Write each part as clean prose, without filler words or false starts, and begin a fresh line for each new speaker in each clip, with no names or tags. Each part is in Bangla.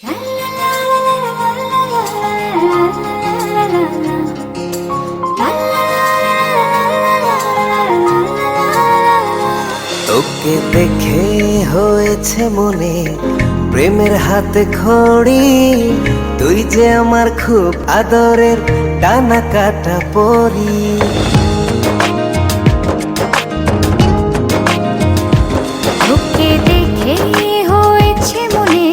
তোকে দেখে হয়েছে মনে প্রেমের হাতে খড়ি, তুই যে আমার খুব আদরের ডানা কাটা পরি।
তোকে দেখে হয়েছে মনে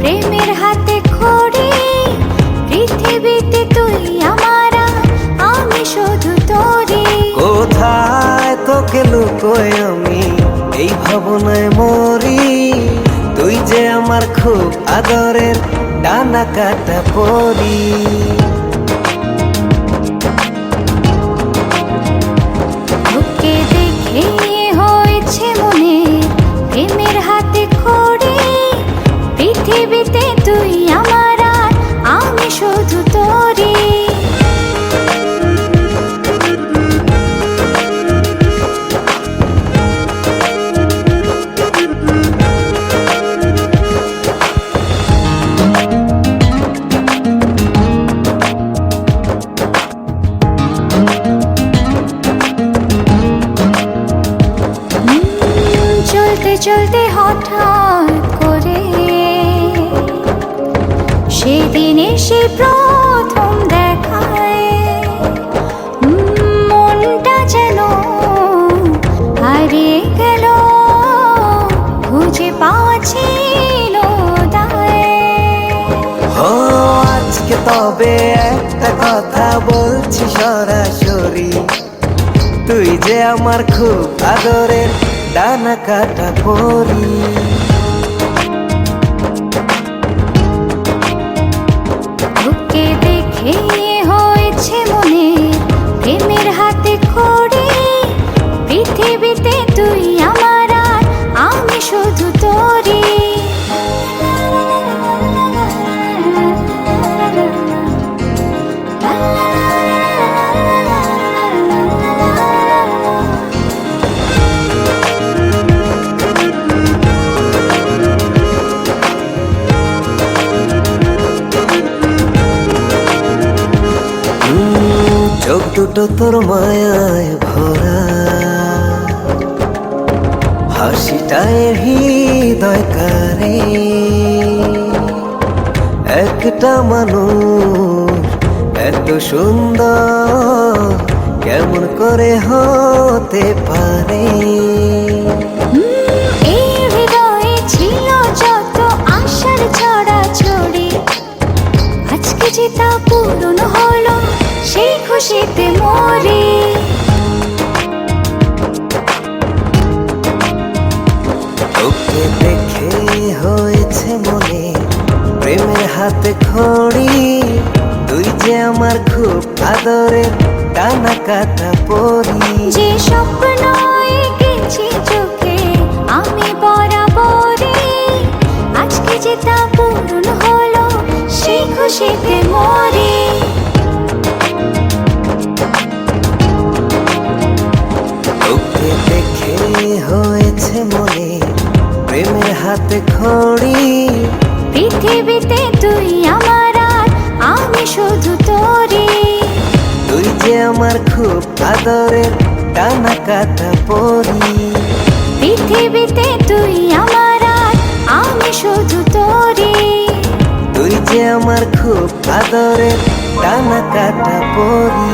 প্রেমের হাতে খড়ি, পৃথিবীতে তুই আমার, আমি শুধু তোরি।
কোথায় তোকে লুকোয় আমি এই ভাবনায় মরি, তুই যে আমার খুব আদরের ডানা কাটা পরি।
তোকে দেখে হয়েছে মনে প্রেমের হাতে খড়ি, পৃথিবীতে তুই আমার, আমি শুধু তোরি। চলতে চলতে হঠাৎ করে সেদিন এসে প্রথম দেখায়, মনটা যেন হারিয়ে গেল, খুঁজে পাচ্ছিল দায়।
ও আজকে তবে একটা কথা বলছি সরাসরি, তুই যে আমার খুব আদরের ডানা কাটা পরি।
তোকে দেখে হয়েছে মনে প্রেমের হাতে খড়ি, পৃথিবীতে তুই আমার, আমি শুধু তোরি।
চোখ দুটো তোর মায়ায় ভরা, হাসিটায় হৃদয় কারে। একটা মানুষ এত সুন্দর কেমন করে হতে পারে।
এই হৃদয়ে ছিল যত আশার ছড়াছড়ি, আজকে যে তা পূরণ হলো, সেই খুশিতে মরি।
তোকে দেখে হয়েছে মনে প্রেমের হাতে খড়ি, তুই যে আমার খুব আদরের ডানা কাটা পরি।
যে স্বপ্ন এঁকেছি চোখে আমি বরাবরই, আজকে যে তা পূরণ হলো, সেই খুশিতে মরি।
তোকে দেখে হয়েছে মনে প্রেমের হাতে খড়ি,
পৃথিবীতে তুই আমার, আমি শুধু তোরি।
তুই যে আমার খুব আদরের ডানা কাটা পরি।
পৃথিবীতে তুই আমার, আমি শুধু তোরি।
তুই যে আমার খুব আদরের ডানা কাটা পরি।